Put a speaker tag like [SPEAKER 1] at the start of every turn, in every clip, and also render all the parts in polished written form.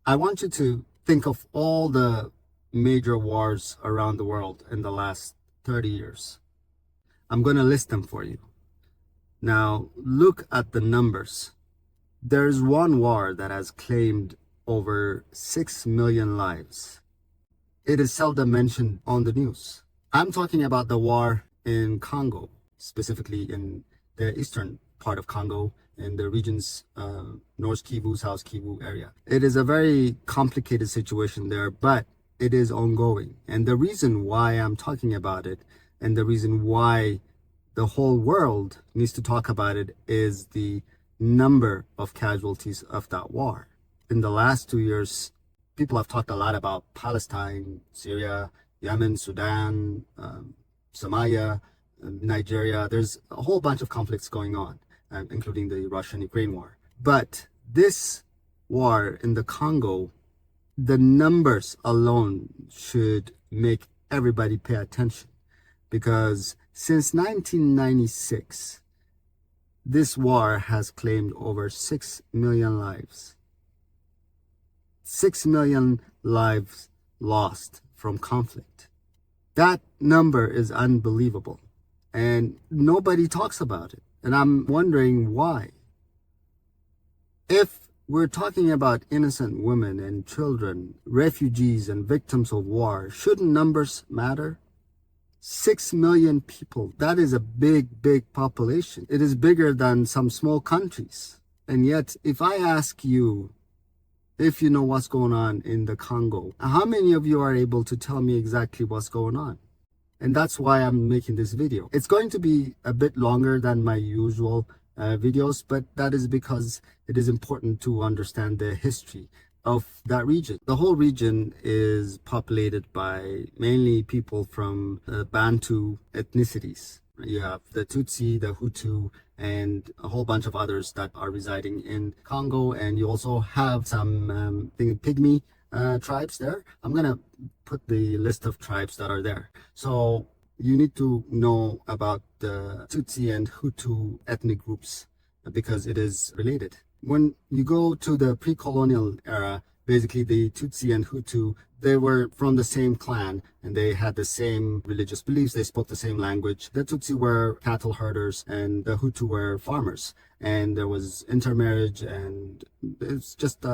[SPEAKER 1] I want you to think of all the major wars around the world in the last 30 years. I'm going to list them for you. Now, look at the numbers. There's one war that has claimed over 6 million lives. It is seldom mentioned on the news. I'm talking about the war in Congo, specifically in the eastern part of Congo, in the regions North Kivu, South Kivu area. It is a very complicated situation there, but it is ongoing. And the reason why I'm talking about it, and the reason why the whole world needs to talk about it, is the number of casualties of that war. In the last 2 years, people have talked a lot about Palestine, Syria, Yemen, Sudan, Somalia, Nigeria. There's a whole bunch of conflicts going on, including the Russian-Ukraine war. But this war in the Congo, the numbers alone should make everybody pay attention, because since 1996, this war has claimed over 6 million lives. 6 million lives lost from conflict. That number is unbelievable, and nobody talks about it. And I'm wondering why. If we're talking about innocent women and children, refugees and victims of war, shouldn't numbers matter? 6 million people, that is a big, big population. It is bigger than some small countries. And yet, if I ask you, if you know what's going on in the Congo, how many of you are able to tell me exactly what's going on? And that's why I'm making this video. It's going to be a bit longer than my usual videos, but that is because it is important to understand the history of that region. The whole region is populated by mainly people from Bantu ethnicities. You have the Tutsi, the Hutu, and a whole bunch of others that are residing in Congo. And you also have some Pygmy tribes there. I'm gonna put the list of tribes that are there. So you need to know about the Tutsi and Hutu ethnic groups because it is related. When you go to the pre-colonial era, basically the Tutsi and Hutu, they were from the same clan and they had the same religious beliefs. They spoke the same language. The Tutsi were cattle herders and the Hutu were farmers. And there was intermarriage, and it's just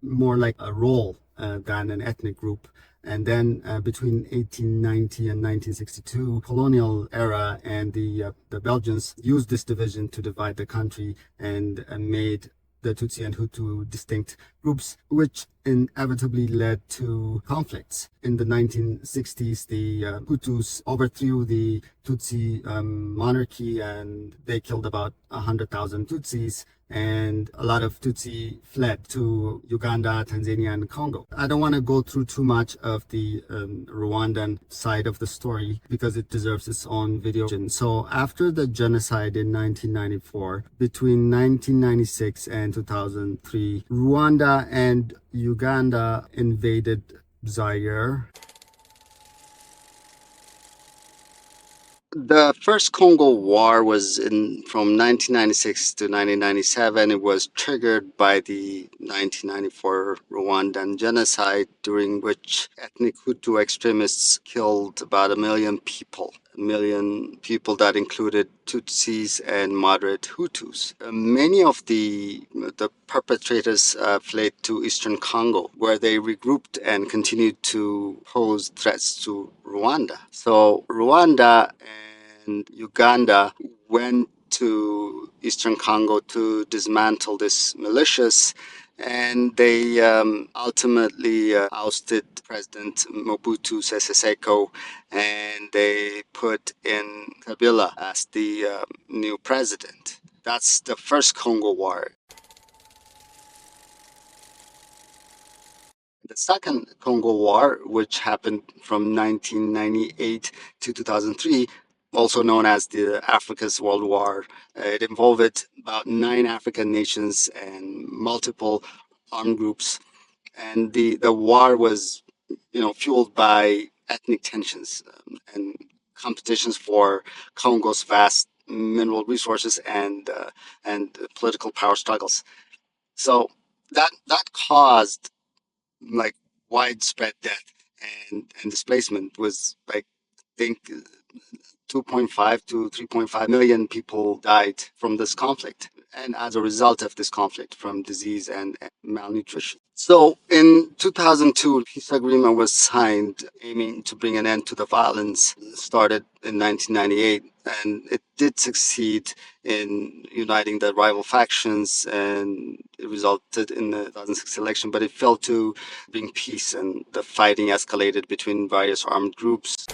[SPEAKER 1] more like a role than an ethnic group. And then between 1890 and 1962, colonial era, and the Belgians used this division to divide the country and made the Tutsi and Hutu distinct groups, which inevitably led to conflicts. In the 1960s, the Hutus overthrew the Tutsi monarchy, and they killed about 100,000 Tutsis, and a lot of Tutsi fled to Uganda, Tanzania, and Congo. I don't want to go through too much of the Rwandan side of the story because it deserves its own video. So after the genocide in 1994, between 1996 and 2003, Rwanda and Uganda invaded Zaire. The first Congo War was from 1996 to 1997. It was triggered by the 1994 Rwandan genocide, during which ethnic Hutu extremists killed about 1 million people. 1 million people that included Tutsis and moderate Hutus. Many of the perpetrators fled to eastern Congo, where they regrouped and continued to pose threats to Rwanda. So Rwanda and Uganda went to eastern Congo to dismantle this militias, and they ultimately ousted President Mobutu Sese Seko, and they put in Kabila as the new president. That's the first Congo War. The second Congo War, which happened from 1998 to 2003, also known as the Africa's World War. It involved about 9 African nations and multiple armed groups. And the war was, fueled by ethnic tensions and competitions for Congo's vast mineral resources and political power struggles. So that caused like widespread death and displacement was like, I think 2.5 to 3.5 million people died from this conflict, and as a result of this conflict, from disease and malnutrition. So in 2002, a peace agreement was signed aiming to bring an end to the violence started in 1998, and it did succeed in uniting the rival factions, and it resulted in the 2006 election, but it failed to bring peace, and the fighting escalated between various armed groups.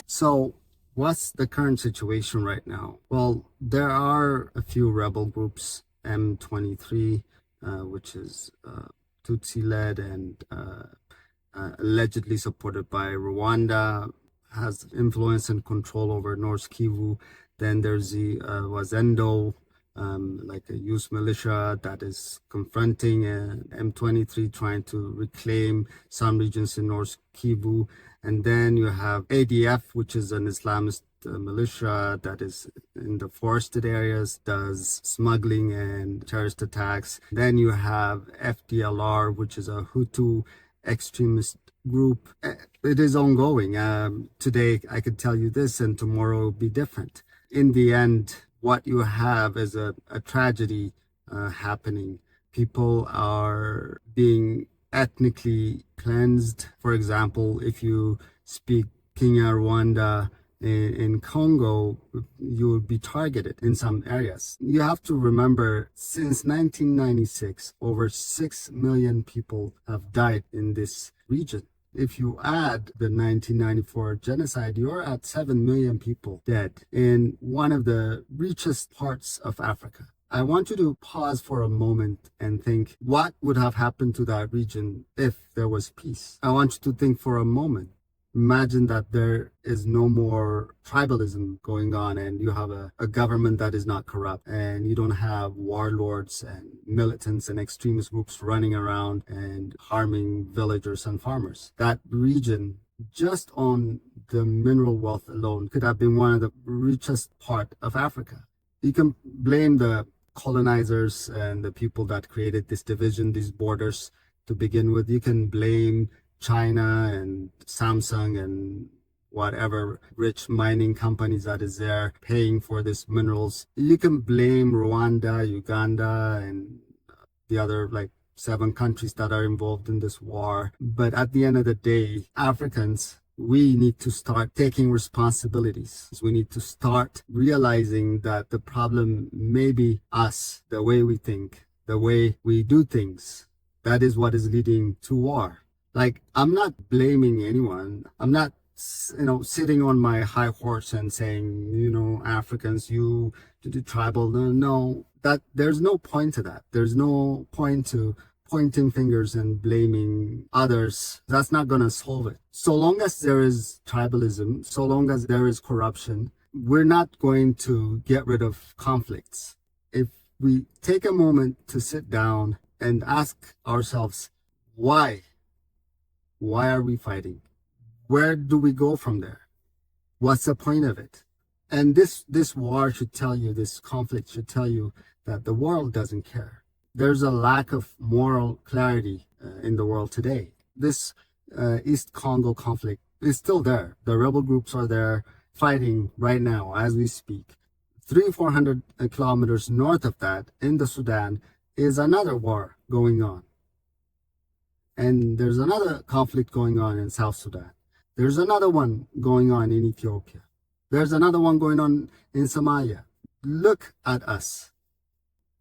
[SPEAKER 1] So, what's the current situation right now? Well, there are a few rebel groups, M23, which is Tutsi led and allegedly supported by Rwanda, has influence and control over North Kivu. Then there's the Wazendo, like a youth militia that is confronting M23, trying to reclaim some regions in North Kivu. And then you have ADF, which is an Islamist militia that is in the forested areas, does smuggling and terrorist attacks. Then you have FDLR, which is a Hutu extremist group. It is ongoing. Today I could tell you this, and tomorrow will be different. In the end, what you have is a tragedy happening. People are being ethnically cleansed. For example, if you speak Kenya, Rwanda, in Congo, you will be targeted in some areas. You have to remember, since 1996, over 6 million people have died in this region. If you add the 1994 genocide, you're at 7 million people dead in one of the richest parts of Africa. I want you to pause for a moment and think, what would have happened to that region if there was peace? I want you to think for a moment. Imagine that there is no more tribalism going on, and you have a government that is not corrupt, and you don't have warlords and militants and extremist groups running around and harming villagers and farmers. That region, just on the mineral wealth alone, could have been one of the richest part of Africa. You can blame the colonizers and the people that created this division, these borders to begin with. You can blame China and Samsung and whatever rich mining companies that is there paying for these minerals. You can blame Rwanda, Uganda, and the other like 7 countries that are involved in this war. But at the end of the day, Africans, we need to start taking responsibilities. We need to start realizing that the problem may be us, the way we think, the way we do things. That is what is leading to war. Like, I'm not blaming anyone. I'm not, sitting on my high horse and saying, Africans, you do tribal. No, that there's no point to that. There's no point to pointing fingers and blaming others. That's not going to solve it. So long as there is tribalism, so long as there is corruption, we're not going to get rid of conflicts. If we take a moment to sit down and ask ourselves, why? Why are we fighting? Where do we go from there? What's the point of it? And this war should tell you, this conflict should tell you that the world doesn't care. There's a lack of moral clarity in the world today. This East Congo conflict is still there. The rebel groups are there fighting right now as we speak. 300-400 kilometers north of that, in the Sudan, is another war going on. And there's another conflict going on in South Sudan. There's another one going on in Ethiopia. There's another one going on in Somalia. Look at us.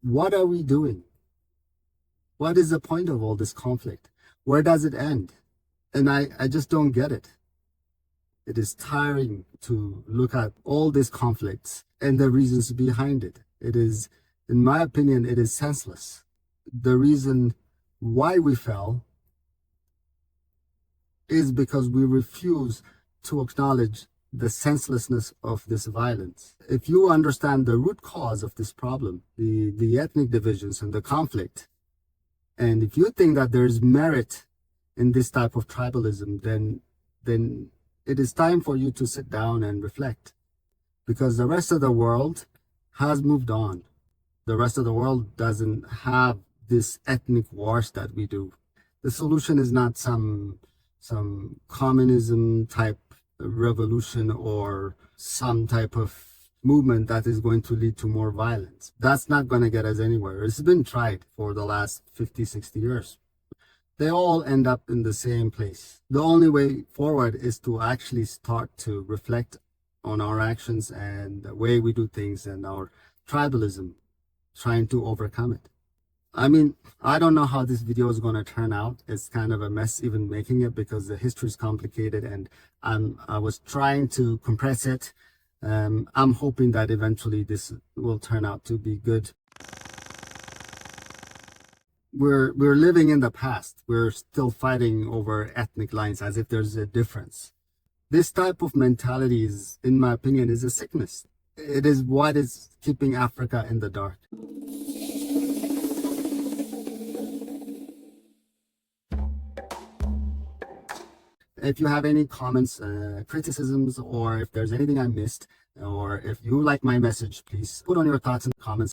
[SPEAKER 1] What are we doing? What is the point of all this conflict? Where does it end? And I just don't get it. It is tiring to look at all these conflicts and the reasons behind it. It is, in my opinion, it is senseless. The reason why we fell is because we refuse to acknowledge the senselessness of this violence. If you understand the root cause of this problem, the ethnic divisions and the conflict, and if you think that there's merit in this type of tribalism, then it is time for you to sit down and reflect, because the rest of the world has moved on. The rest of the world doesn't have this ethnic wars that we do. The solution is not some communism type revolution or some type of movement that is going to lead to more violence. That's not going to get us anywhere. It's been tried for the last 50, 60 years. They all end up in the same place. The only way forward is to actually start to reflect on our actions and the way we do things and our tribalism, trying to overcome it. I mean, I don't know how this video is going to turn out. It's kind of a mess even making it because the history is complicated, and I was trying to compress it. I'm hoping that eventually this will turn out to be good. We're living in the past. We're still fighting over ethnic lines as if there's a difference. This type of mentality is, in my opinion, is a sickness. It is what is keeping Africa in the dark. If you have any comments, criticisms, or if there's anything I missed, or if you like my message, please put on your thoughts in the comments.